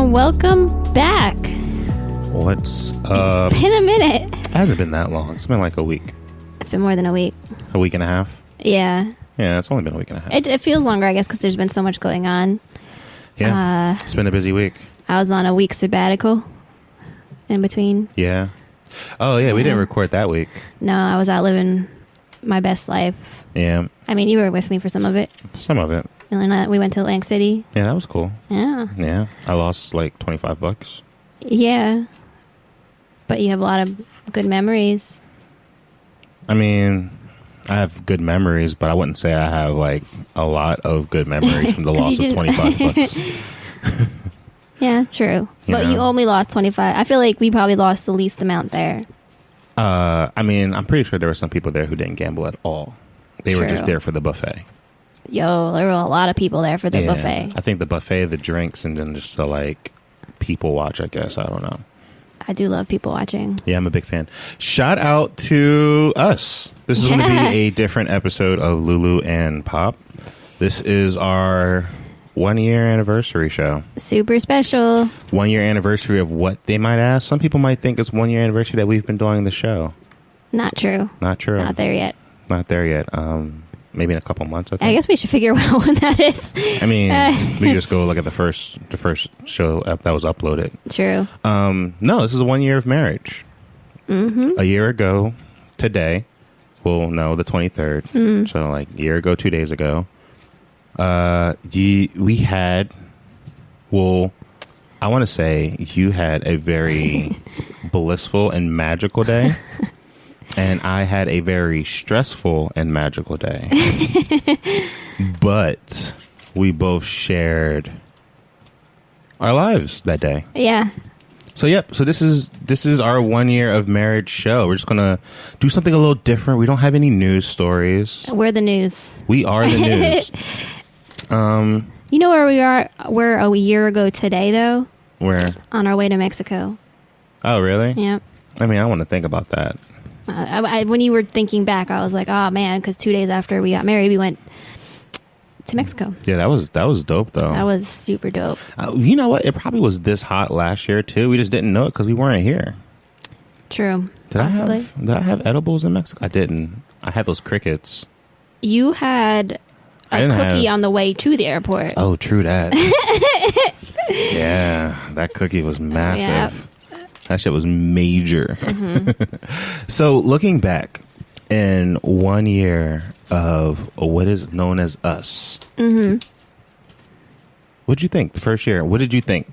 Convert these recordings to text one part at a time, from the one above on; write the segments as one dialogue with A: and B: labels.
A: welcome back.
B: What's up?
A: It's been a minute.
B: It hasn't been that long. It's been like a week.
A: It's been more than a week.
B: A week and a half?
A: Yeah.
B: Yeah, it's only been a week and a half.
A: It feels longer, I guess, because there's been so much going on.
B: Yeah. It's been a busy week.
A: I was on a week sabbatical in between.
B: Yeah. Oh, yeah, we didn't record that week.
A: No, I was out living my best life.
B: Yeah.
A: I mean, you were with me for some of it.
B: Some of it.
A: We went to Atlantic City.
B: Yeah, that was cool.
A: Yeah.
B: Yeah. I lost like $25.
A: Yeah. But you have a lot of good memories.
B: I mean, I have good memories, but I wouldn't say I have like a lot of good memories from the loss of $25.
A: Yeah, true. But you only lost 25. I feel like we probably lost the least amount there.
B: I mean, I'm pretty sure there were some people there who didn't gamble at all. They were just there for the buffet.
A: Yo, there were a lot of people there for the buffet.
B: I think the buffet, the drinks, and then just the like people watch, I guess. I don't know.
A: I do love people watching.
B: Yeah, I'm a big fan. Shout out to us. This is going to be a different episode of Lulu and Pop. This is our 1 year anniversary show.
A: Super special. 1
B: year anniversary of what, they might ask? Some people might think it's 1 year anniversary that we've been doing the show.
A: Not true.
B: Not true.
A: Not there yet.
B: Not there yet. Maybe in a couple months, I think.
A: I guess we should figure out when that is.
B: I mean, we just go look at the first show that was uploaded.
A: True.
B: No, this is 1 year of marriage.
A: Mm-hmm.
B: A year ago today. Well, no, the 23rd.
A: Mm.
B: So like a year ago, 2 days ago. We had, well, I want to say you had a very blissful and magical day. And I had a very stressful and magical day. But we both shared our lives that day.
A: Yeah.
B: So, yep. So this is our 1 year of marriage show. We're just going to do something a little different. We don't have any news stories.
A: We're the news.
B: We are the news.
A: You know where we are? We're a year ago today, though?
B: Where?
A: On our way to Mexico.
B: Oh, really?
A: Yep.
B: I mean, I want to think about that.
A: When you were thinking back, I was like, oh, man, because 2 days after we got married, we went to Mexico.
B: Yeah, that was dope, though.
A: That was super dope.
B: You know what? It probably was this hot last year, too. We just didn't know it because we weren't here.
A: True.
B: Did I have edibles in Mexico? I didn't. I had those crickets.
A: You had a cookie on the way to the airport.
B: Oh, true that. Yeah, that cookie was massive. Yeah. That shit was major. Mm-hmm. So looking back in 1 year of what is known as us, what'd you think the first year? What did you think?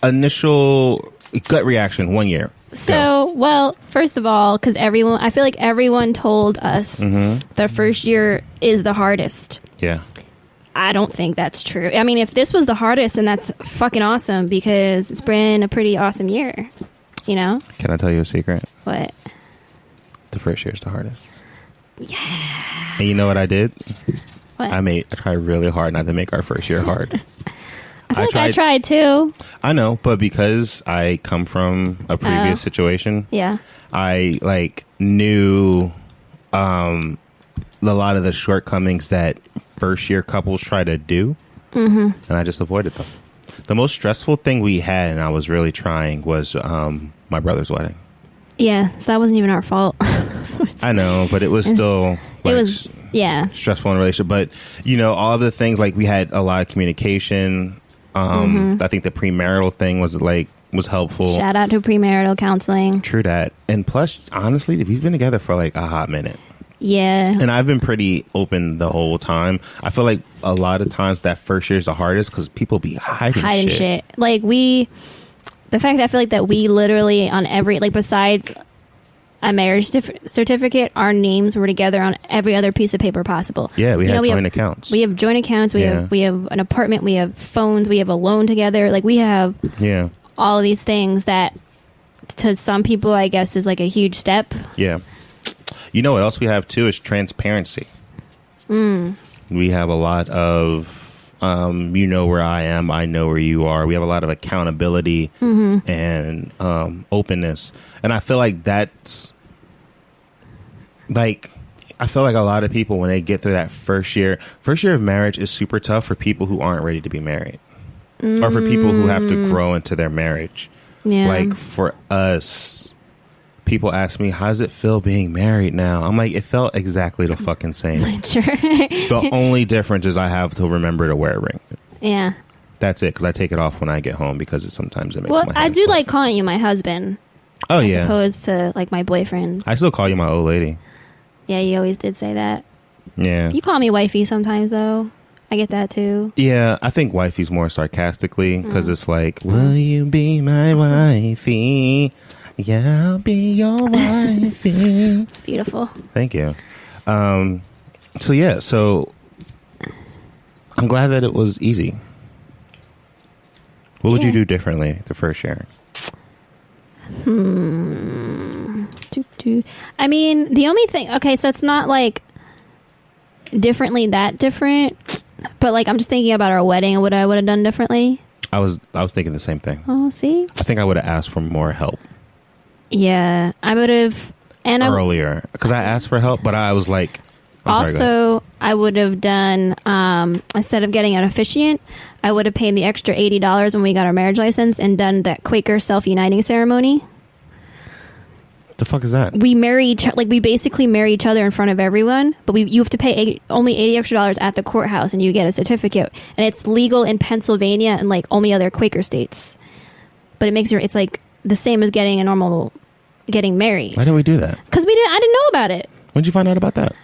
B: Initial gut reaction 1 year.
A: So, well, first of all, because I feel like everyone told us the first year is the hardest.
B: Yeah.
A: I don't think that's true. I mean, if this was the hardest, then that's fucking awesome because it's been a pretty awesome year, you know?
B: Can I tell you a secret?
A: What?
B: The first year is the hardest.
A: Yeah.
B: And you know what I did?
A: What?
B: I tried really hard not to make our first year hard.
A: I tried too.
B: I know, but because I come from a previous situation,
A: yeah,
B: I knew a lot of the shortcomings that first year couples try to do, and I just avoided them. The most stressful thing we had, and I was really trying, was my brother's wedding.
A: Yeah, so that wasn't even our fault.
B: I know, but it was still stressful in a relationship. But all of the things, like we had a lot of communication. I think the premarital thing was helpful.
A: Shout out to premarital counseling.
B: True that. And plus, honestly, we've been together for like a hot minute.
A: Yeah. And
B: I've been pretty open the whole time. I feel like a lot of times that first year is the hardest because people be hiding shit.
A: Like the fact that I feel like that we literally on every, besides a marriage certificate, our names were together on every other piece of paper possible.
B: Yeah, we had joint accounts.
A: We have joint accounts. We have an apartment. We have phones. We have a loan together. We have all of these things that to some people, I guess, is like a huge step.
B: Yeah. You know what else we have too is transparency. We have a lot of, you know where I am, I know where you are. We have a lot of accountability and openness. And I feel like that's I feel like a lot of people, when they get through that first year of marriage is super tough for people who aren't ready to be married. or for people who have to grow into their marriage.
A: Yeah.
B: Like for us, people ask me, how does it feel being married now? I'm like, it felt exactly the fucking same.
A: Sure.
B: The only difference is I have to remember to wear a ring.
A: Yeah.
B: That's it, because I take it off when I get home because sometimes it makes
A: Well,
B: my
A: I
B: hands
A: do
B: sweat.
A: like calling you my husband.
B: Oh,
A: as
B: yeah.
A: opposed to like my boyfriend.
B: I still call you my old lady.
A: Yeah, you always did say that.
B: Yeah.
A: You call me wifey sometimes, though. I get that, too.
B: Yeah, I think wifey's more sarcastically because it's like, will you be my wifey? Yeah, I'll be your wifey.
A: It's beautiful.
B: Thank you. So I'm glad that it was easy. What would you do differently the first year?
A: I mean, the only thing... Okay, so it's not like differently that different, but like I'm just thinking about our wedding and what I would have done differently.
B: I was thinking the same thing.
A: Oh, see?
B: I think I would have asked for more help.
A: Yeah, I would have... And
B: earlier, because I asked for help, but I was like...
A: Also, I would have done, instead of getting an officiant, I would have paid the extra $80 when we got our marriage license and done that Quaker self-uniting ceremony.
B: What the fuck is that?
A: We we basically marry each other in front of everyone, but you have to pay only $80 extra at the courthouse and you get a certificate. And it's legal in Pennsylvania and like only other Quaker states. But it's like the same as getting married.
B: Why didn't we do that?
A: Because I didn't know about it.
B: When did you find out about that?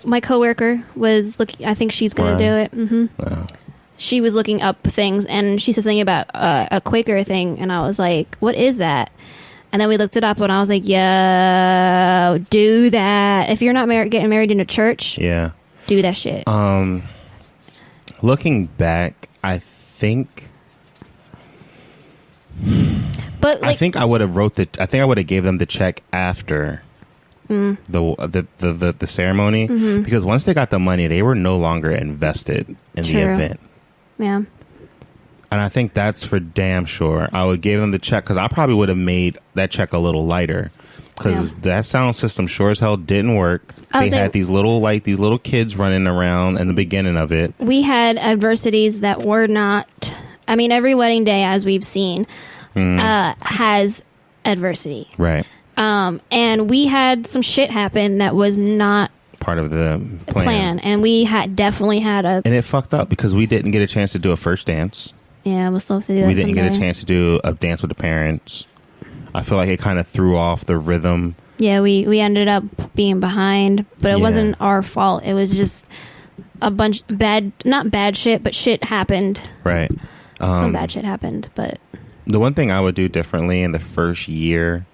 A: My coworker was looking. I think she's going to do it. Mm-hmm.
B: Wow.
A: She was looking up things, and she said something about a Quaker thing, and I was like, "What is that?" And then we looked it up, and I was like, "Yo, do that! If you're not getting married in a church,
B: Yeah,
A: do that shit."
B: Looking back, I think.
A: But
B: I think I would have I think I would have gave them the check after the ceremony, because once they got the money, they were no longer invested in the event.
A: Yeah.
B: And I think that's for damn sure. I would give them the check because I probably would have made that check a little lighter, because that sound system sure as hell didn't work. They had these little kids running around in the beginning of it.
A: We had adversities that were not. I mean, every wedding day, as we've seen, has adversity.
B: Right.
A: And we had some shit happen that was not
B: part of the plan.
A: And we definitely had
B: and it fucked up because we didn't get a chance to do a first dance.
A: Yeah, we'll still have to do that.
B: We didn't get a chance to do a dance with the parents. I feel like it kind of threw off the rhythm. Yeah,
A: we ended up being behind, but it wasn't our fault. It was just a bunch not bad shit, but shit happened.
B: Right.
A: Some bad shit happened, but
B: the one thing I would do differently in the first year,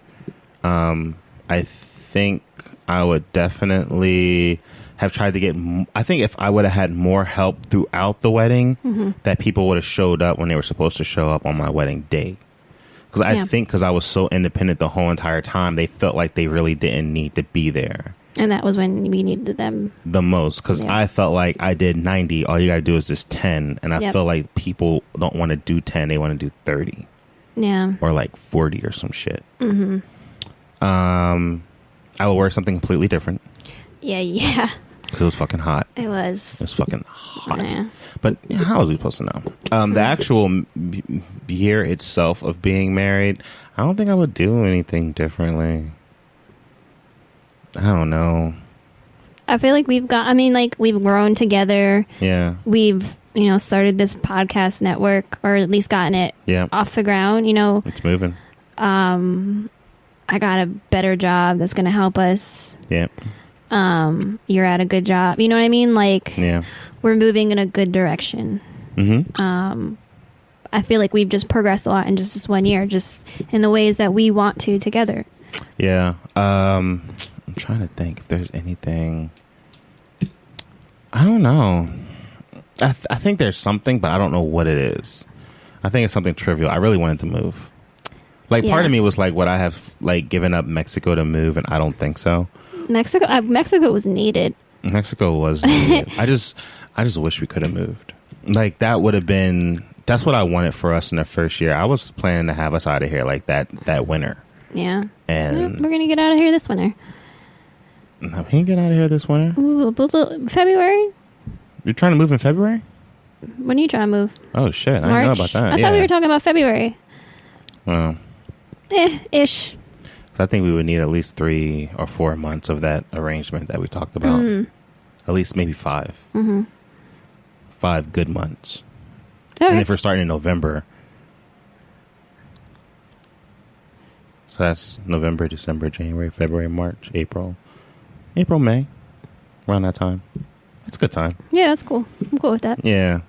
B: I think I would definitely have tried to get... I think if I would have had more help throughout the wedding, that people would have showed up when they were supposed to show up on my wedding day. Because I think because I was so independent the whole entire time, they felt like they really didn't need to be there.
A: And that was when we needed them
B: the most, because I felt like I did 90. All you got to do is just 10. And I feel like people don't want to do 10. They want to do 30.
A: Yeah.
B: Or like 40 or some shit. I will wear something completely different.
A: Yeah.
B: Because it was fucking hot.
A: It was.
B: It was fucking hot.
A: Yeah.
B: But how was we supposed to know? The actual year itself of being married, I don't think I would do anything differently. I don't know.
A: I feel like we've grown together.
B: Yeah.
A: We've, started this podcast network, or at least gotten it off the ground,
B: It's moving.
A: I got a better job that's going to help us.
B: Yeah.
A: You're at a good job. You know what I mean? Like, we're moving in a good direction. I feel like we've just progressed a lot in just this 1 year, just in the ways that we want to together.
B: Yeah. I'm trying to think if there's anything. I don't know. I think there's something, but I don't know what it is. I think it's something trivial. I really wanted to move. Like, part of me was like, would I have like given up Mexico to move? And I don't think so.
A: Mexico was needed.
B: Mexico was needed. I just wish we could have moved. Like, that would have been... That's what I wanted for us in the first year. I was planning to have us out of here like that winter.
A: Yeah.
B: And
A: we're going to get out of here this winter.
B: We can get out of here this winter?
A: Ooh, February?
B: You're trying to move in February?
A: When are you trying to move?
B: Oh shit! I
A: March?
B: didn't know about that.
A: I thought we were talking about February.
B: Well,
A: Ish.
B: I think we would need at least 3 or 4 months of that arrangement that we talked about. At least maybe 5. 5 good months.
A: Okay.
B: And if we're starting in November, so that's November, December, January, February, March, April, May, around that time. It's a good time.
A: Yeah, that's cool. I'm cool with that.
B: Yeah.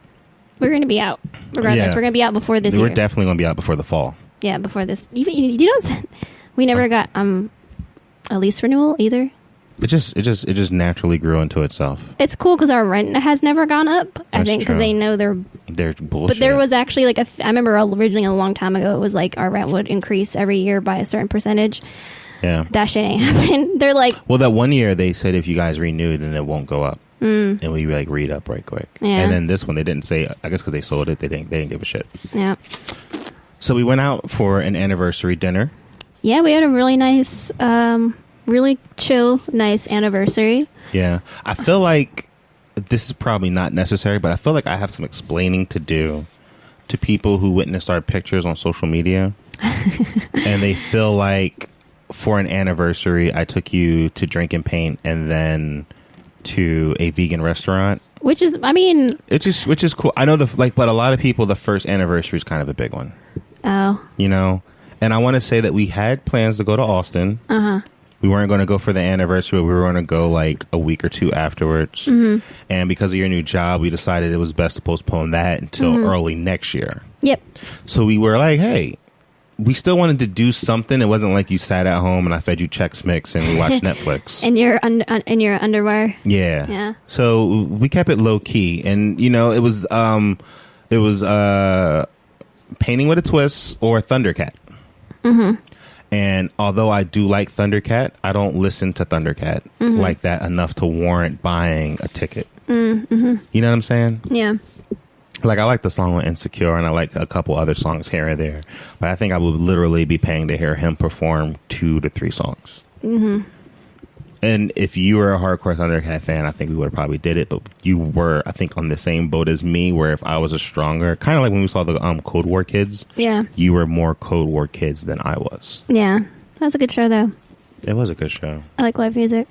A: We're going to be out. Regardless,
B: Yeah.
A: we're going to be out before this
B: We're
A: year.
B: definitely going to be out before the fall.
A: Yeah, before this. Even you know, we never got a lease renewal either.
B: It just naturally grew into itself.
A: It's cool because our rent has never gone up. I
B: That's
A: think because
B: true.
A: they know they're
B: bullshit.
A: But there was actually like I remember originally a long time ago it was like our rent would increase every year by a certain percentage.
B: Yeah.
A: That shit ain't happened. They're like,
B: well, that one year they said if you guys renewed, then it won't go up, and we like read up right quick.
A: Yeah.
B: And then this one they didn't say. I guess because they sold it, they didn't give a shit.
A: yeah,
B: So we went out for an anniversary dinner.
A: yeah. We had a really nice, really chill, nice anniversary.
B: Yeah, I feel like this is probably not necessary, but I feel like I have some explaining to do to people who witnessed our pictures on social media, and they feel like for an anniversary I took you to Drink and Paint and then to a vegan restaurant.
A: Which is, I mean,
B: which is cool. I know but a lot of people the first anniversary is kind of a big one.
A: oh,
B: You know, and I want to say that we had plans to go to Austin. We weren't going to go for the anniversary, but we were going to go like a week or 2 afterwards. And because of your new job, we decided it was best to postpone that until early next year.
A: yep,
B: So we were like, hey, we still wanted to do something. It wasn't like you sat at home and I fed you Chex Mix and we watched Netflix.
A: in your underwear.
B: Yeah.
A: Yeah.
B: So we kept it low key, and you know, it was Painting with a Twist or Thundercat. And although I do like Thundercat, I don't listen to Thundercat like that enough to warrant buying a ticket. You know what I'm saying?
A: Yeah.
B: Like, I like the song on Insecure, and I like a couple other songs here and there. But I think I would literally be paying to hear him perform 2 to 3 songs. And if you were a hardcore Thundercat fan, I think we would have probably did it. But you were, I think, on the same boat as me, where if I was a stronger, kind of like when we saw the Code War Kids. Yeah. You were more Code War Kids than I was.
A: Yeah. That was a good show, though.
B: It was a good show.
A: I like live music.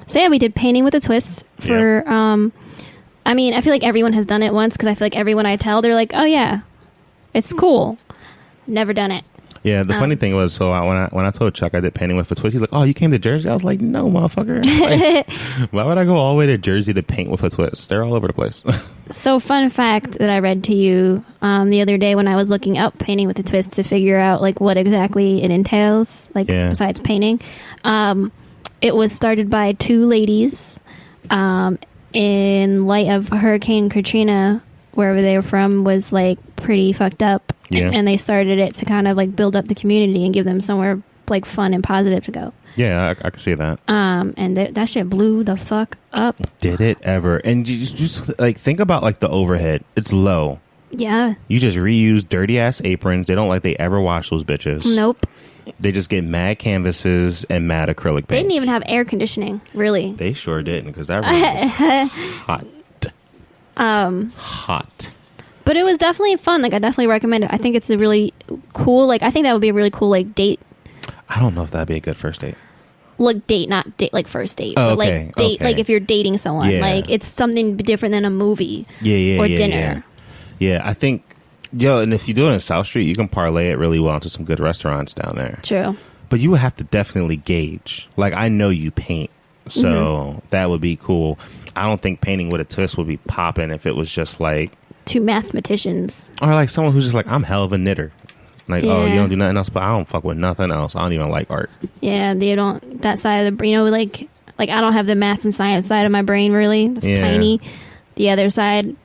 A: So yeah, we did Painting with a Twist for, I mean, I feel like everyone has done it once because I feel like everyone I tell, they're like, oh yeah, it's cool. Never done it.
B: Yeah, the funny thing was, so when I told Chuck I did Painting with a Twist, he's like, oh, you came to Jersey? I was like, no, motherfucker. Like, why would I go all the way to Jersey to paint with a twist? They're all over the place.
A: So fun fact that I read to you the other day when I was looking up Painting with a Twist to figure out like what exactly it entails, like besides painting. It was started by 2 ladies in light of Hurricane Katrina, wherever they were from, was like pretty fucked up. Yeah. And they started it to kind of like build up the community and give them somewhere like fun and positive to go.
B: Yeah, I can see that.
A: And that shit blew the fuck up.
B: Did it ever? And you just like think about like the overhead. It's low.
A: Yeah.
B: You just reuse dirty ass aprons. They don't like they ever wash those bitches.
A: Nope.
B: They just get mad canvases and mad acrylic paints.
A: They didn't even have air conditioning, really.
B: They sure didn't, because that room was hot. Hot.
A: But it was definitely fun. Like, I definitely recommend it. I think it's a really cool, like, I think that would be a really cool, like, date.
B: I don't know if that'd be a good first date.
A: Like, date, not date, like, first date.
B: Oh,
A: but,
B: okay,
A: like, date, like, if you're dating someone.
B: Yeah.
A: Like, it's something different than a movie or dinner.
B: Yeah, I think, and if you do it in South Street, you can parlay it really well into some good restaurants down there.
A: True.
B: But you would have to definitely gauge. Like, I know you paint, so that would be cool. I don't think Painting with a Twist would be popping if it was just like
A: 2 mathematicians.
B: Or like someone who's just like, I'm hell of a knitter. Like, oh, you don't do nothing else, but I don't fuck with nothing else. I don't even like art.
A: Yeah, they don't, that side of the, like I don't have the math and science side of my brain, really. It's tiny. The other side,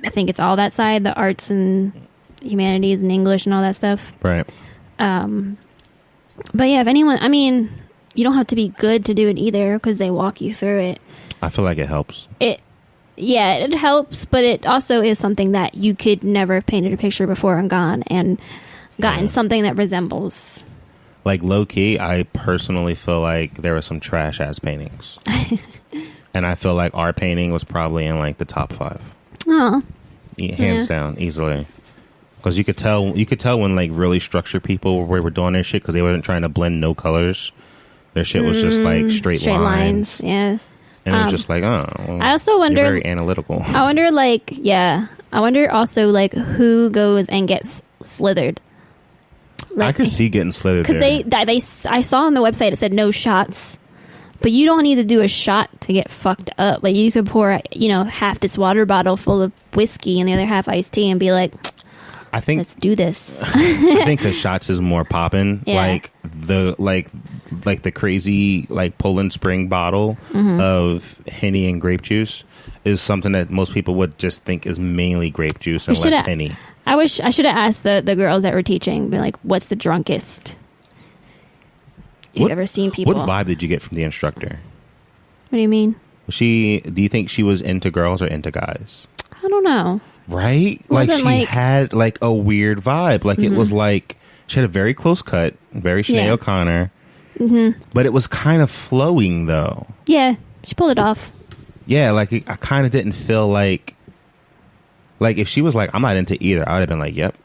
A: I think it's all that side, the arts and humanities and English and all that stuff.
B: Right.
A: But yeah, if anyone, I mean, you don't have to be good to do it either because they walk you through it.
B: I feel like it helps.
A: It helps, but it also is something that you could never have painted a picture before and gotten something that resembles.
B: Like, low key, I personally feel like there were some trash ass paintings. And I feel like our painting was probably in like the top 5.
A: Oh,
B: Hands down, easily. Because you could tell when like really structured people were doing their shit because they weren't trying to blend no colors. Their shit was just like straight lines.
A: Yeah.
B: And it was just like, oh.
A: I also wonder.
B: You're very analytical.
A: I wonder, like, yeah. I wonder also, like, who goes and gets slithered. Like,
B: I could see getting slithered
A: because I saw on the website it said no shots, but you don't need to do a shot to get fucked up. Like, you could pour, half this water bottle full of whiskey and the other half iced tea and be like,
B: I think
A: let's do this.
B: I think the shots is more popping.
A: Yeah.
B: Like the crazy like Poland Spring bottle of Henny and grape juice is something that most people would just think is mainly grape juice and less Henny.
A: I should have asked the girls that were teaching, be like, what's the drunkest you've ever seen people?
B: What vibe did you get from the instructor?
A: What do you mean?
B: Do you think she was into girls or into guys?
A: I don't know.
B: Right? Like she had like a weird vibe. Like it was like she had a very close cut, very Sinead O'Connor. But it was kind of flowing though.
A: Yeah, she pulled it off.
B: Yeah, like I kind of didn't feel like if she was like, I'm not into either, I would have been like, yep.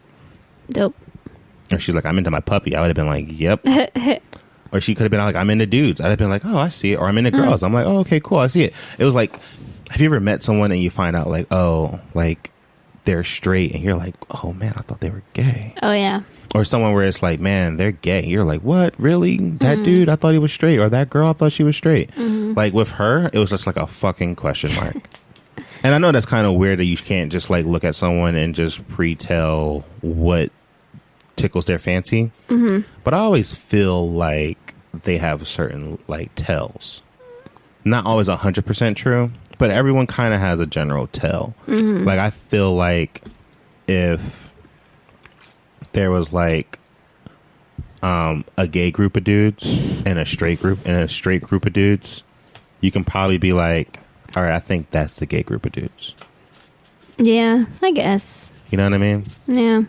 A: Dope.
B: Or she's like, I'm into my puppy, I would have been like, yep. Or she could have been like, I'm into dudes, I'd have been like, oh, I see it. Or I'm into girls. I'm like, oh, okay, cool, I see it. It was like, have you ever met someone and you find out like, oh, like they're straight and you're like, oh man, I thought they were gay.
A: Oh yeah.
B: Or someone where it's like, man, they're gay. You're like, what? Really? That dude, I thought he was straight. Or that girl, I thought she was straight. Like with her, it was just like a fucking question mark. And I know that's kind of weird that you can't just like look at someone and just pre-tell what tickles their fancy. But I always feel like they have certain like tells. Not always 100% true, but everyone kind of has a general tell. Like I feel like if there was like a gay group of dudes and a straight group of dudes, you can probably be like, all right, I think that's the gay group of dudes.
A: Yeah, I guess.
B: You know what I mean?
A: Yeah.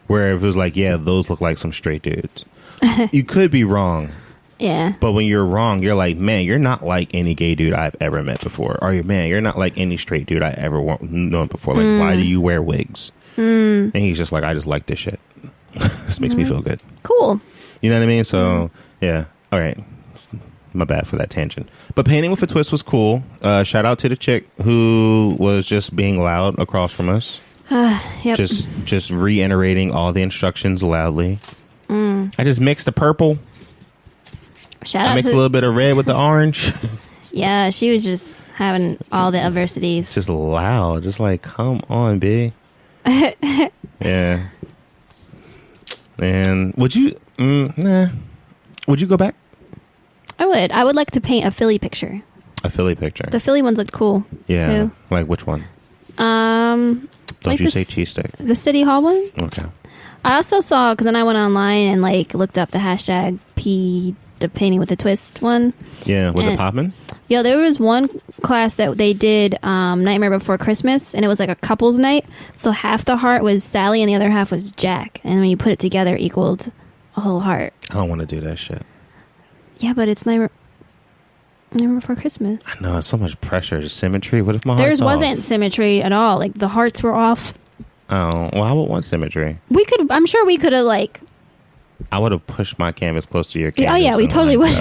B: Where if it was like, yeah, those look like some straight dudes. You could be wrong.
A: Yeah.
B: But when you're wrong, you're like, man, you're not like any gay dude I've ever met before. Or, man, you're not like any straight dude I ever known before. Like, why do you wear wigs? And he's just like, I just like this shit. This makes me feel good.
A: Cool.
B: You know what I mean? So, yeah. All right. My bad for that tangent. But Painting with a Twist was cool. Shout out to the chick who was just being loud across from us.
A: Yep.
B: Just reiterating all the instructions loudly. I just mixed the purple. I mixed a little bit of red with the orange.
A: Yeah, she was just having all the adversities.
B: Just loud. Just like, come on, B. Yeah. And would you... nah. Would you go back?
A: I would. I would like to paint a Philly picture.
B: A Philly picture?
A: The Philly ones looked cool.
B: Yeah.
A: Too.
B: Like which one?
A: Don't
B: like you say cheese stick?
A: The City Hall one?
B: Okay.
A: I also saw, because then I went online and like looked up the hashtag the Painting with a Twist one.
B: Yeah. Was it popping?
A: Yeah, there was one class that they did Nightmare Before Christmas, and it was like a couple's night. So half the heart was Sally and the other half was Jack. And when you put it together, it equaled a whole heart.
B: I don't want to do that shit.
A: Yeah, but it's Nightmare Before Christmas.
B: I know, it's so much pressure. Symmetry. What if my heart's
A: Theirs
B: off?
A: wasn't symmetry at all. Like the hearts were off.
B: Oh, well, I would want symmetry.
A: I'm sure we could have like...
B: I would have pushed my canvas close to your canvas.
A: Oh yeah, we totally would.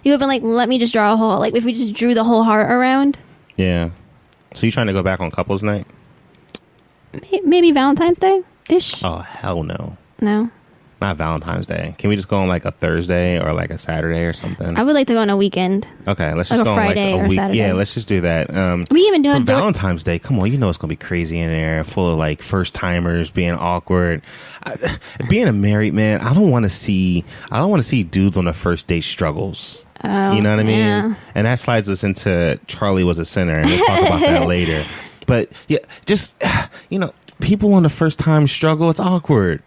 B: You
A: would have been like, let me just draw a whole... Like if we just drew the whole heart around.
B: Yeah. So you trying to go back on couples night?
A: Maybe Valentine's Day-ish?
B: Oh, hell no.
A: No?
B: Not Valentine's Day. Can we just go on like a Thursday or like a Saturday or something?
A: I would like to go on a weekend.
B: Okay, let's
A: like
B: just go
A: Friday
B: on like a
A: or
B: week.
A: Saturday.
B: Yeah, let's just do that.
A: We even do
B: Valentine's Day. Come on, you know it's gonna be crazy in there, full of like first timers being awkward. Being a married man, I don't want to see dudes on the first date struggles.
A: Oh,
B: you know what I mean?
A: Yeah.
B: And that slides us into Charlie Was a Sinner, and we'll talk about that later. But yeah, just people on the first time struggle. It's awkward.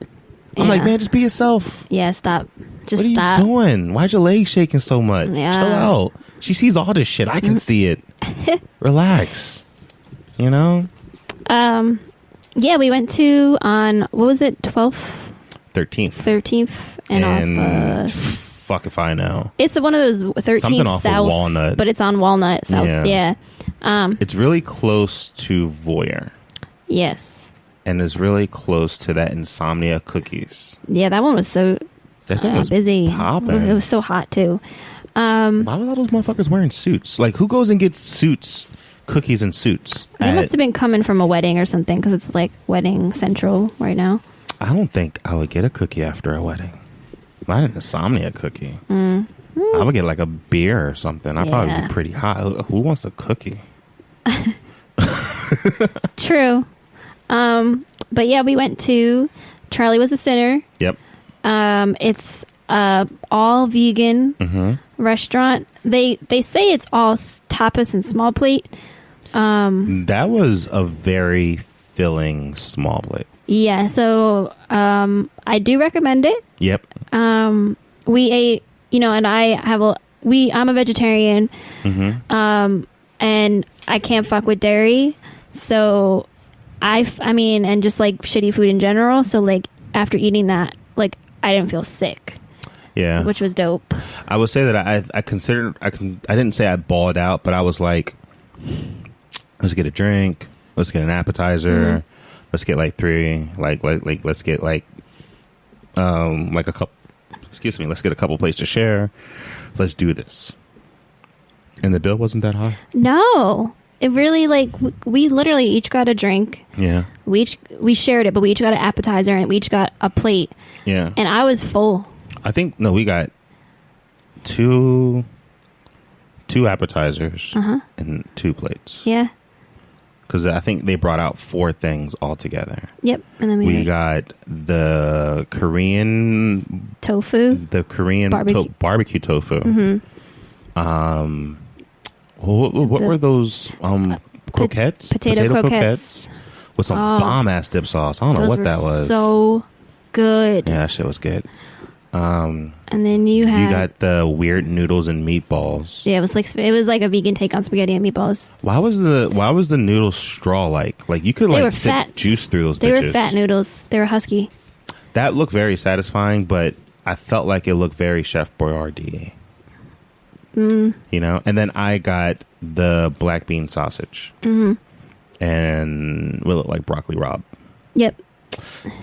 B: I'm like, man, just be yourself.
A: Yeah, stop. Just
B: stop. What are you doing? Why's your legs shaking so much?
A: Yeah.
B: Chill out. She sees all this shit. I can see it. Relax. You know?
A: Yeah, we went to on, what was it, 12th?
B: 13th.
A: 13th. And off
B: fuck if I know.
A: It's one of those 13th
B: Something off
A: South,
B: of Walnut.
A: but it's on Walnut South. Yeah.
B: It's really close to Voyeur.
A: Yes.
B: And it's really close to that Insomnia Cookies.
A: Yeah, that one was so
B: That thing was
A: busy.
B: popping.
A: It was so hot too.
B: Why was all those motherfuckers wearing suits? Like, who goes and gets suits, cookies and suits?
A: They must have been coming from a wedding or something, because it's like wedding central right now.
B: I don't think I would get a cookie after a wedding. Not an Insomnia cookie. I would get like a beer or something. I'd probably be pretty hot. Who wants a cookie?
A: True. But yeah, we went to Charlie Was a Sinner.
B: Yep.
A: It's all vegan restaurant. They say it's all tapas and small plate.
B: That was a very filling small plate.
A: Yeah, so I do recommend it.
B: Yep.
A: We ate, and I'm a vegetarian, and I can't fuck with dairy. So I mean, and just like shitty food in general. So like after eating that, like I didn't feel sick.
B: Yeah.
A: Which was dope.
B: I would say that I considered, I didn't say I balled out, but I was like, let's get a drink. Let's get an appetizer. Let's get like three, let's get like a couple, let's get a couple plates to share. Let's do this. And the bill wasn't that high.
A: No, it really, like, we literally each got a drink.
B: Yeah.
A: We shared it, but we each got an appetizer and we each got a plate.
B: Yeah.
A: And I was full.
B: I think, no, we got two appetizers and 2 plates.
A: Yeah.
B: Because I think they brought out 4 things altogether.
A: Yep. And then
B: we got the Korean
A: tofu,
B: the Korean barbecue tofu. What were those croquettes?
A: Potato croquettes
B: with some bomb ass dip sauce. I don't know what that was.
A: So good.
B: Yeah, that shit was good.
A: And then you
B: got the weird noodles and meatballs.
A: Yeah, it was like a vegan take on spaghetti and meatballs.
B: Why was the noodle straw like? Like you could
A: they
B: like
A: were
B: sip
A: fat.
B: Juice through those.
A: They
B: bitches.
A: were fat noodles. They were husky.
B: That looked very satisfying, but I felt like it looked very Chef Boyardee. And then I got the black bean sausage, and it looked like broccoli rabe.
A: Yep.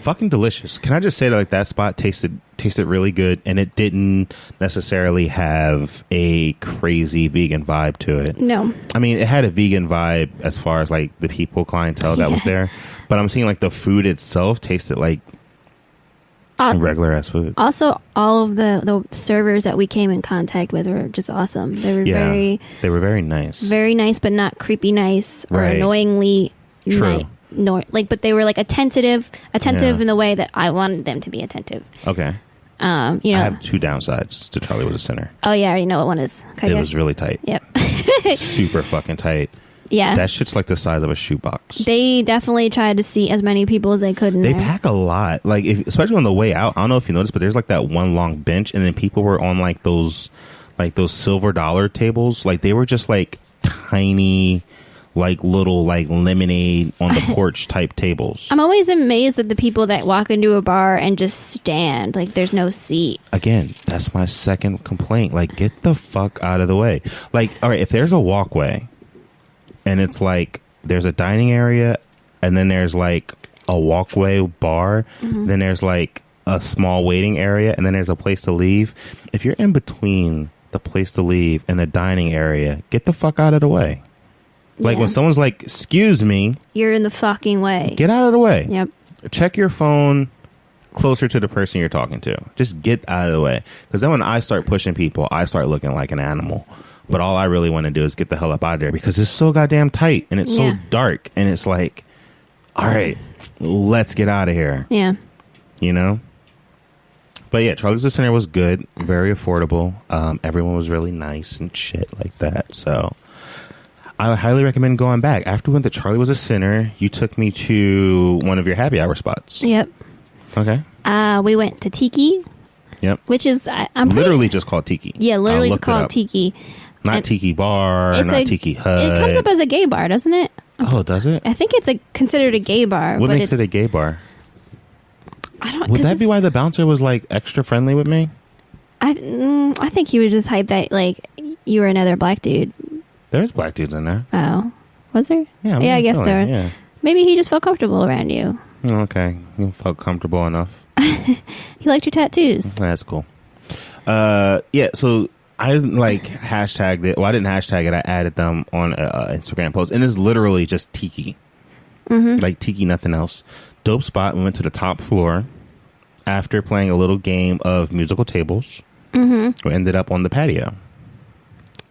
B: Fucking delicious. Can I just say that like that spot tasted really good, and it didn't necessarily have a crazy vegan vibe to it. No. I mean, it had a vegan vibe as far as like the people clientele that was there, but I'm seeing like the food itself tasted like regular ass food.
A: Also, all of the servers that we came in contact with were just awesome. They were very
B: nice.
A: Very nice, but not creepy nice or annoyingly
B: true.
A: But they were like attentive in the way that I wanted them to be attentive.
B: Okay. I have 2 downsides to Charlie Was a Sinner.
A: Oh yeah, I already know what one is.
B: It was really tight.
A: Yep.
B: Super fucking tight.
A: Yeah.
B: That shit's like the size of a shoebox.
A: They definitely tried to see as many people as they could in
B: there.
A: They
B: pack a lot. Like, especially on the way out. I don't know if you noticed, but there's like that one long bench, and then people were on like those silver dollar tables. Like, they were just like tiny, like little like lemonade on the porch type tables.
A: I'm always amazed at the people that walk into a bar and just stand. Like, there's no seat.
B: Again, that's my second complaint. Like, get the fuck out of the way. Like, all right, if there's a walkway, and it's like there's a dining area, and then there's like a walkway bar, then there's like a small waiting area, and then there's a place to leave. If you're in between the place to leave and the dining area, get the fuck out of the way. Like when someone's like, excuse me.
A: You're in the fucking way.
B: Get out of the way.
A: Yep.
B: Check your phone closer to the person you're talking to. Just get out of the way. Because then when I start pushing people, I start looking like an animal. But all I really want to do is get the hell up out of there because it's so goddamn tight and it's so dark. And it's like, all right, let's get out of here.
A: Yeah.
B: But yeah, Charlie's the Sinner was good. Very affordable. Everyone was really nice and shit like that. So I would highly recommend going back. After we went to Charlie Was a Sinner, you took me to one of your happy hour spots.
A: Yep.
B: Okay.
A: We went to Tiki.
B: Yep.
A: Which is I'm
B: literally just called Tiki.
A: Yeah, literally just called Tiki.
B: Not Tiki Bar, not Tiki Hut.
A: It comes up as a gay bar, doesn't it?
B: Oh, does it?
A: I think it's considered a gay bar.
B: What makes it a gay bar?
A: I don't.
B: Would that be why the bouncer was like extra friendly with me?
A: I think he was just hyped that like you were another black dude.
B: There's black dudes in there.
A: Oh, was there?
B: Yeah,
A: yeah. I guess
B: chilling,
A: there.
B: Yeah.
A: Maybe he just felt comfortable around you.
B: Okay, you felt comfortable enough.
A: He liked your tattoos.
B: That's cool. Yeah. So I like hashtagged it. Well, I didn't hashtag it. I added them on an Instagram post, and it's literally just tiki. Like tiki, nothing else. Dope spot. We went to the top floor after playing a little game of musical tables. We ended up on the patio.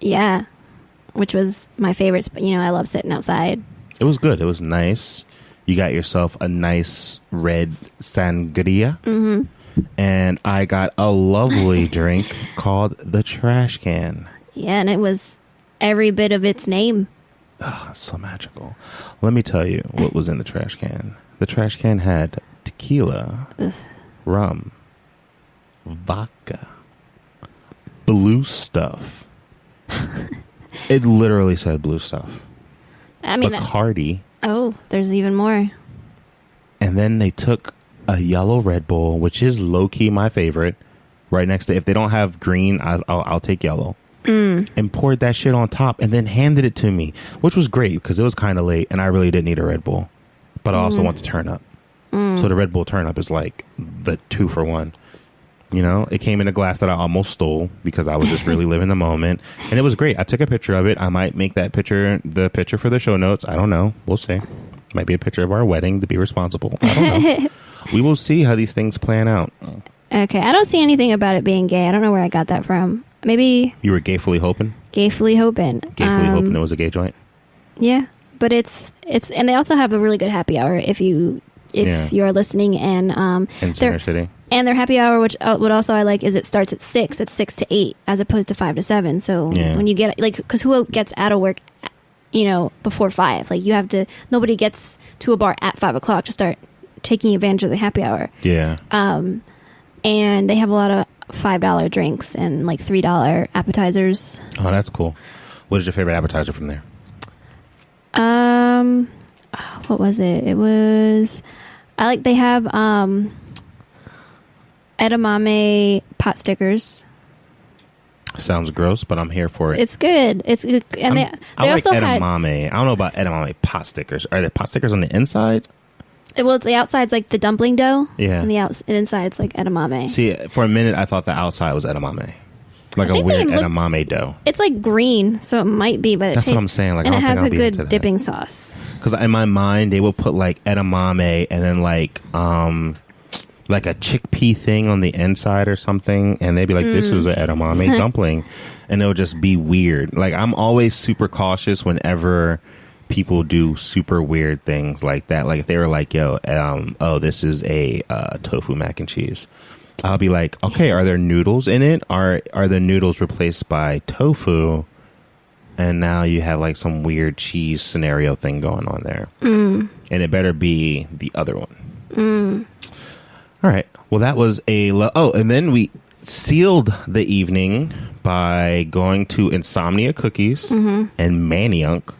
A: Yeah, which was my favorite. You know, I love sitting outside.
B: It was good. It was nice. You got yourself a nice red sangria. And I got a lovely drink called the Trash Can.
A: Yeah, and it was every bit of its name.
B: Oh, that's so magical. Let me tell you what was in the trash can. The trash can had tequila, rum, vodka, blue stuff. It literally said blue stuff.
A: I mean,
B: Bacardi.
A: There's even more.
B: And then they took a yellow Red Bull, which is low-key my favorite, right next to, if they don't have green, I'll take yellow. And poured that shit on top and then handed it to me, which was great because it was kind of late and I really did need a Red Bull. But I also want to turn up. So the Red Bull turn up is like the 2-for-1. You know, it came in a glass that I almost stole because I was just really living the moment. And it was great. I took a picture of it. I might make that picture the picture for the show notes. I don't know. We'll see. Might be a picture of our wedding to be responsible. I don't know. We will see how these things plan out.
A: Okay. I don't see anything about it being gay. I don't know where I got that from. Maybe.
B: You were gayfully hoping?
A: Gayfully hoping.
B: Gayfully hoping it was a gay joint?
A: Yeah. But it's and they also have a really good happy hour if you are listening, and
B: in Center City. And
A: their happy hour, which what also I like, is it starts at 6. It's 6 to 8 as opposed to 5 to 7. So when you get because who gets out of work, before 5? Like you have to. Nobody gets to a bar at 5 o'clock to start taking advantage of the happy hour.
B: Yeah.
A: And they have a lot of $5 drinks and like $3 appetizers.
B: Oh, that's cool. What is your favorite appetizer from there?
A: What was it? It was they have edamame pot stickers.
B: Sounds gross, but I'm here for it.
A: It's good. It's good. And they
B: I like
A: also
B: edamame. I don't know about edamame pot stickers. Are there pot stickers on the inside?
A: Well, it's the outside's like the dumpling dough.
B: Yeah.
A: And the inside's like edamame.
B: See, for a minute, I thought the outside was edamame. Like a weird edamame dough.
A: It's like green, so it might be, but
B: that's what I'm saying. Like,
A: and
B: I don't
A: it has
B: think
A: a
B: I'll be into
A: good
B: that.
A: dipping sauce.
B: Because in my mind, they will put like edamame and then like a chickpea thing on the inside or something, and they'd be like, "This is an edamame dumpling," and it'll just be weird. Like I'm always super cautious whenever people do super weird things like that. Like if they were like, "Yo, this is a tofu mac and cheese." I'll be like, okay, are there noodles in it? Are the noodles replaced by tofu? And now you have like some weird cheese scenario thing going on there. And it better be the other one. All right. Well, that was and then we sealed the evening by going to Insomnia Cookies and Maniunk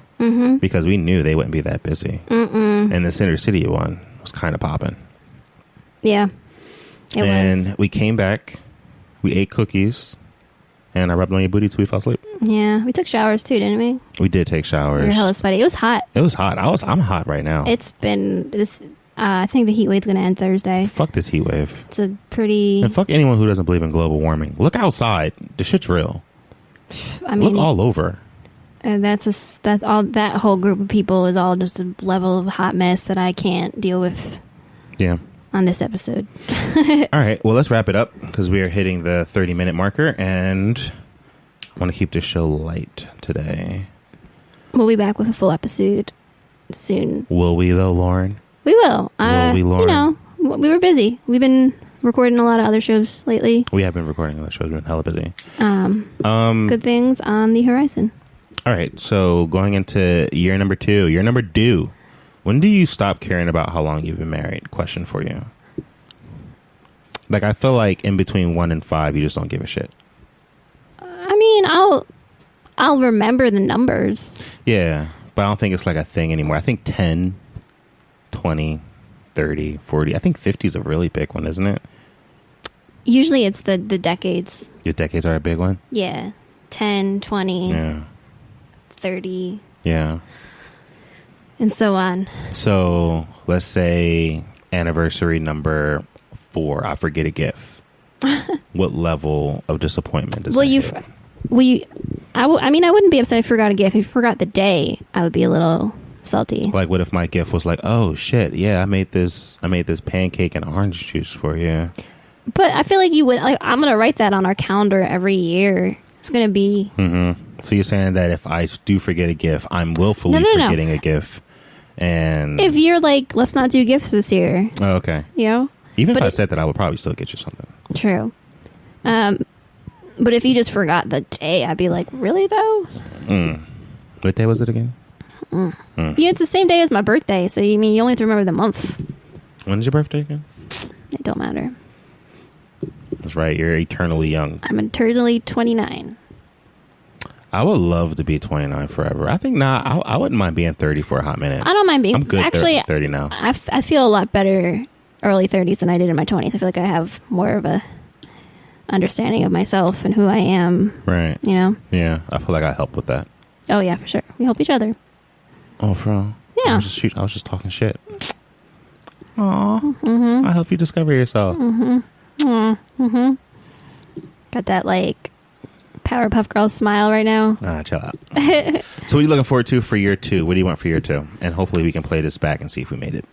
B: because we knew they wouldn't be that busy. And the Center City one was kind of popping.
A: Yeah.
B: And we came back, we ate cookies, and I rubbed on your booty till we fell asleep.
A: Yeah, we took showers too, didn't we?
B: We did take showers.
A: We were hella sweaty. It was hot.
B: It was hot. I'm hot right now.
A: It's been this. I think the heat wave's going to end Thursday.
B: Fuck this heat wave.
A: It's a pretty.
B: And fuck anyone who doesn't believe in global warming. Look outside. The shit's real.
A: I mean,
B: look all over.
A: And that's all. That whole group of people is all just a level of hot mess that I can't deal with.
B: Yeah.
A: On this episode.
B: All right. Well, let's wrap it up because we are hitting the 30-minute marker, and I want to keep this show light today.
A: We'll be back with a full episode soon.
B: Will we, though, Lauren?
A: We will.
B: Will we, Lauren?
A: We were busy. We've been recording a lot of other shows lately.
B: We have been recording other shows. We've been hella busy.
A: Good things on the horizon.
B: All right. So going into year number 2. Year number 2. When do you stop caring about how long you've been married? Question for you. Like, I feel like in between 1 and 5, you just don't give a shit.
A: I mean, I'll remember the numbers.
B: Yeah, but I don't think it's like a thing anymore. I think 10, 20, 30, 40. I think 50 is a really big one, isn't it?
A: Usually it's the decades.
B: Your decades are a big one?
A: Yeah. 10, 20,
B: Yeah.
A: 30.
B: Yeah.
A: And so on.
B: So let's say anniversary number 4, I forget a gift. What level of disappointment does that hit?
A: I mean, I wouldn't be upset if I forgot a gift. If you forgot the day, I would be a little salty.
B: Like, what if my gift was like, oh shit, yeah, I made this pancake and orange juice for you.
A: But I feel like you would. Like, I'm gonna write that on our calendar every year. It's gonna be.
B: Mm-hmm. So you're saying that if I do forget a gift, I'm willfully forgetting a gift, and
A: if you're like, let's not do gifts this year.
B: Oh, okay.
A: You know.
B: Even if I said that, I would probably still get you something.
A: True. But if you just forgot the day, I'd be like, really though?
B: What day was it again?
A: Yeah, it's the same day as my birthday, so you mean you only have to remember the month.
B: When's your birthday again?
A: It don't matter.
B: That's right. You're eternally young.
A: I'm eternally 29.
B: I would love to be 29 forever. I think I wouldn't mind being 30 for a hot minute.
A: I don't mind being.
B: I'm good.
A: Actually,
B: 30 now.
A: I feel a lot better early 30s than I did in my 20s. I feel like I have more of a understanding of myself and who I am.
B: Right.
A: You know?
B: Yeah. I feel like I help with that.
A: Oh, yeah, for sure. We help each other.
B: Oh, bro.
A: Yeah.
B: I was just talking shit. Aw. Mm-hmm. I help you discover yourself.
A: Mm-hmm. Mm-hmm. Got that, like, Powerpuff Girls smile right now.
B: Chill out. So what are you looking forward to for year 2? What do you want for year 2? And hopefully we can play this back and see if we made it.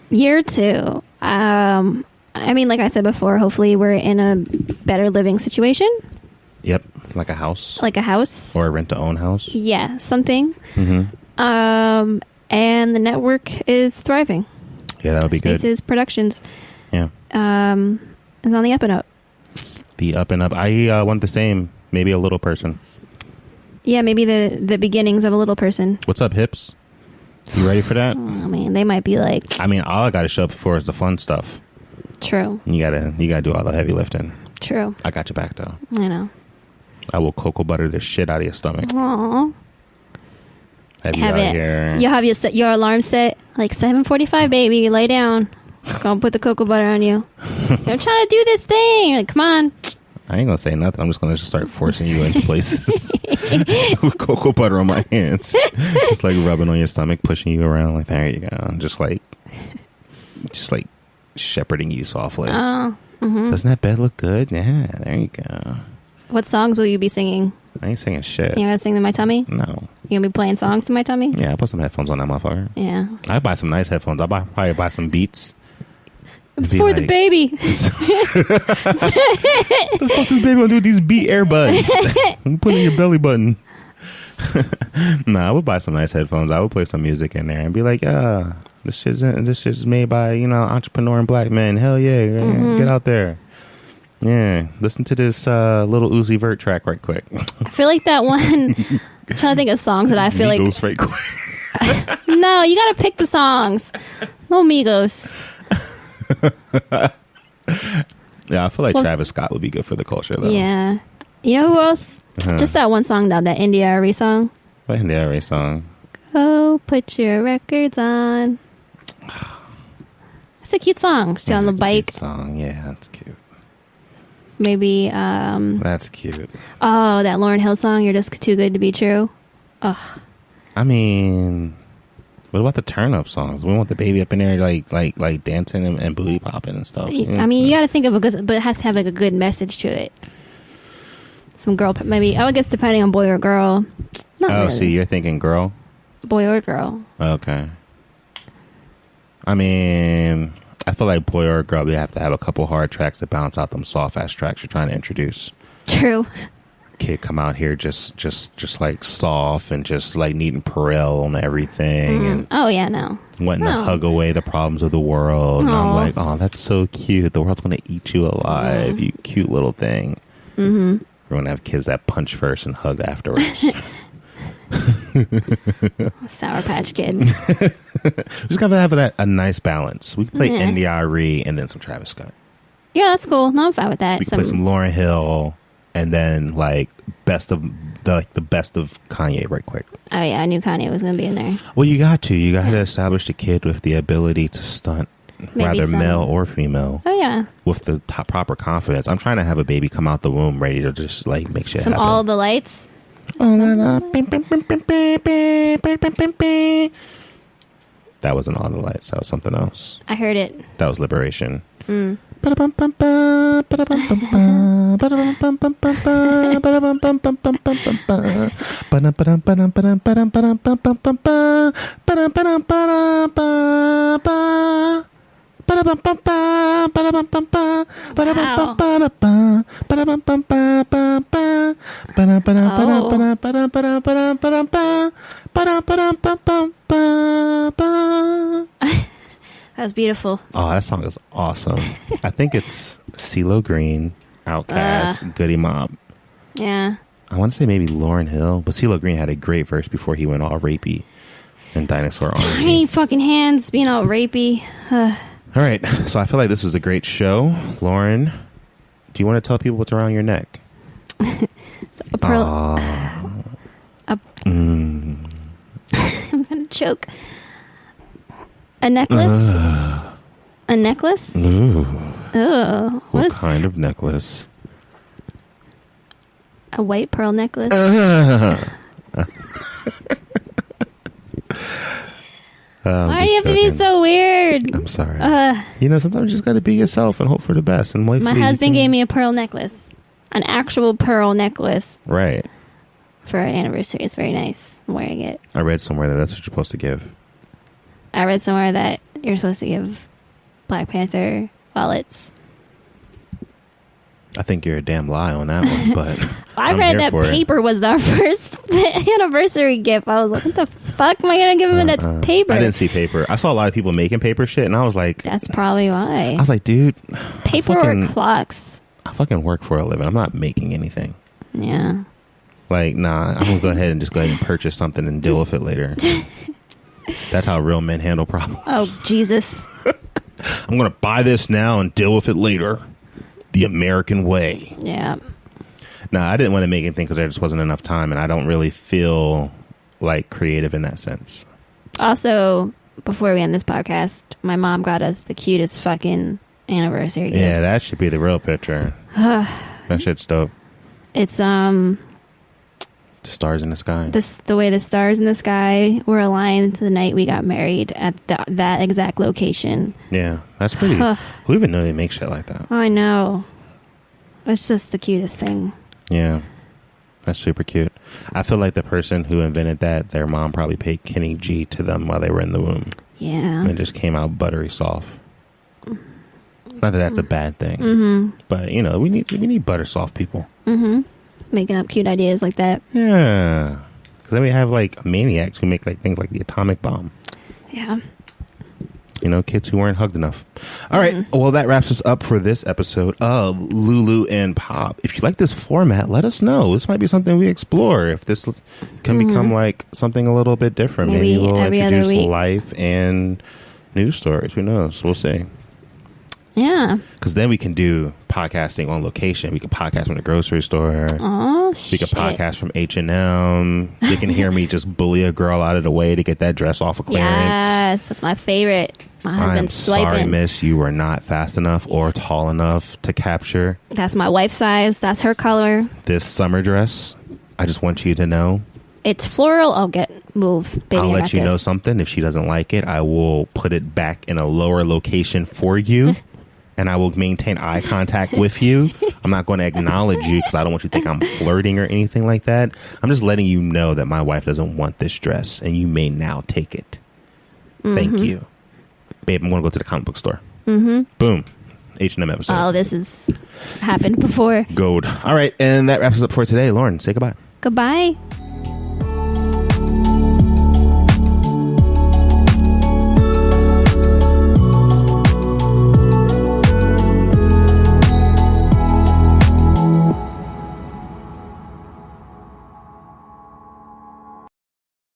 A: Year 2. I mean, like I said before, hopefully we're in a better living situation.
B: Yep. Like a house.
A: Like a house.
B: Or a rent-to-own house.
A: Yeah, something.
B: Mm-hmm.
A: And the network is thriving.
B: Yeah, that would be good.
A: Spaces Productions.
B: Yeah.
A: Is on the up and up.
B: The up and up. I want the same. Maybe a little person.
A: Yeah, maybe the beginnings of a little person.
B: What's up, hips? You ready for that?
A: Oh, man, they might be like...
B: I mean, all I got to show up for is the fun stuff.
A: True.
B: You gotta do all the heavy lifting.
A: True.
B: I got your back, though.
A: I know.
B: I will cocoa butter the shit out of your stomach.
A: Aww.
B: Have you out here.
A: You'll have your alarm set like 7:45, baby. Lay down. Gonna put the cocoa butter on you. I'm trying to do this thing. Like, come on.
B: I ain't gonna say nothing. I'm just gonna start forcing you into places with cocoa butter on my hands, just like rubbing on your stomach, pushing you around. Like, there you go. Just like shepherding you softly.
A: Oh, mm-hmm.
B: Doesn't that bed look good? Yeah, there you go.
A: What songs will you be singing?
B: I ain't singing shit.
A: You gonna sing in my tummy?
B: No.
A: You gonna be playing songs in my tummy?
B: Yeah, I put some headphones on that motherfucker.
A: Yeah.
B: I buy some nice headphones. Probably buy some Beats.
A: It's for the baby.
B: What the fuck this baby gonna do with these Beat earbuds? I'm putting in your belly button. Nah, I would buy some nice headphones. I would play some music in there and be like, yeah, this shit's made by, entrepreneur and black men. Hell yeah, mm-hmm. Get out there. Yeah, listen to this little Uzi Vert track right quick.
A: I feel like that one. I'm trying to think of songs that I feel like.
B: Migos right quick.
A: No, you gotta pick the songs. No Migos.
B: Yeah, I feel like Travis Scott would be good for the culture, though.
A: Yeah. You know who else?
B: Uh-huh.
A: Just that one song, that India Arie song.
B: What India Arie song?
A: Go put your records on. It's a cute song. She's on the bike.
B: Cute song, yeah, that's cute.
A: Maybe.
B: That's cute.
A: Oh, that Lauryn Hill song. You're just too good to be true. Ugh.
B: I mean, what about the turn up songs? We want the baby up in there, like dancing and booty popping and stuff.
A: I mean, you got to think of a good, but it has to have like a good message to it. Some girl, maybe. I guess depending on boy or girl. Not really.
B: See, you're thinking girl,
A: boy or girl.
B: Okay. I mean, I feel like boy or girl, they have to have a couple hard tracks to balance out them soft ass tracks you're trying to introduce.
A: True.
B: Kid come out here just like soft and just like needing Perel on everything. And
A: oh yeah, no.
B: Wanting to hug away the problems of the world. And I'm like, oh, that's so cute. The world's gonna eat you alive, you cute little thing. Mm-hmm. We're gonna have kids that punch first and hug afterwards. Sour
A: Patch Kid.
B: We just gotta have a nice balance. We can play India Arie and then some Travis Scott.
A: Yeah, that's cool. No, I'm fine with that.
B: We can play some Lauryn Hill and then like the best of Kanye right quick.
A: Oh yeah, I knew Kanye was gonna be in there.
B: Well, you got to establish the kid with the ability to stunt. rather male or female.
A: Oh yeah,
B: with the proper confidence. I'm trying to have a baby come out the womb ready to just like make shit happen.
A: All the lights.
B: That wasn't All the Lights. That was something else.
A: I heard it.
B: That was Liberation.
A: Mm. That was beautiful.
B: Oh, that song is awesome. I think it's CeeLo Green, Outkast, Goody Mob.
A: Yeah.
B: I want to say maybe Lauryn Hill, but CeeLo Green had a great verse before he went all rapey and Dinosaur Arms.
A: Tiny fucking hands being all rapey.
B: All right, so I feel like this is a great show. Lauren, do you want to tell people what's around your neck?
A: A pearl. I'm gonna choke. A necklace. A necklace.
B: Ooh.
A: Oh,
B: What kind of necklace?
A: A white pearl necklace. Why do you have to be so weird?
B: I'm sorry. Sometimes you just got to be yourself and hope for the best. And
A: my husband gave me a pearl necklace, an actual pearl necklace.
B: Right.
A: For our anniversary. It's very nice. I'm wearing it.
B: I read somewhere that that's what you're supposed to give.
A: I read somewhere that you're supposed to give Black Panther wallets.
B: I think you're a damn lie on that one, but
A: I read that paper was our first anniversary gift. I was like, what the fuck am I going to give him that's paper?
B: I didn't see paper. I saw a lot of people making paper shit, and I was like...
A: That's probably why.
B: I was like, dude...
A: Paper or clocks?
B: I fucking work for a living. I'm not making anything.
A: Yeah.
B: Like, nah, I'm going to go ahead and purchase something and deal with it later. That's how real men handle problems.
A: Oh, Jesus.
B: I'm going to buy this now and deal with it later. The American way.
A: Yeah.
B: No, I didn't want to make anything because there just wasn't enough time, and I don't really feel like creative in that sense.
A: Also, before we end this podcast, my mom got us the cutest fucking anniversary gift.
B: Yeah, that should be the real picture. That shit's dope.
A: It's
B: the stars in the sky.
A: The way the stars in the sky were aligned the night we got married at that exact location.
B: Yeah, that's pretty. Who even know they make shit like that?
A: I know. It's just the cutest thing.
B: Yeah, that's super cute. I feel like the person who invented that, their mom probably paid Kenny G to them while they were in the womb.
A: Yeah.
B: And it just came out buttery soft. Not that that's a bad thing, but we need butter soft people. Mm-hmm.
A: Making up cute ideas like that.
B: Yeah, because then we have like maniacs who make like things like the atomic bomb.
A: Yeah.
B: Kids who weren't hugged enough. All right. Well, that wraps us up for this episode of Lulu and Pop. If you like this format, let us know. This might be something we explore. If this can become like something a little bit different, maybe we'll introduce life and news stories. Who knows? We'll see.
A: Yeah.
B: Because then we can do podcasting on location. We can podcast from the grocery store.
A: Oh, shit.
B: We can podcast from H&M. They can hear me just bully a girl out of the way to get that dress off of clearance.
A: Yes, that's my favorite. My husband's swiping.
B: Sorry, miss. You were not fast enough or tall enough to capture.
A: That's my wife's size. That's her color.
B: This summer dress, I just want you to know.
A: It's floral. I'll
B: I'll let you know something. If she doesn't like it, I will put it back in a lower location for you. And I will maintain eye contact with you. I'm not going to acknowledge you because I don't want you to think I'm flirting or anything like that. I'm just letting you know that my wife doesn't want this dress, and you may now take it. Thank you. Babe, I'm going to go to the comic book store. Boom. H&M episode.
A: Oh, this has happened before.
B: Gold. All right, and that wraps us up for today. Lauren, say goodbye.
A: Goodbye.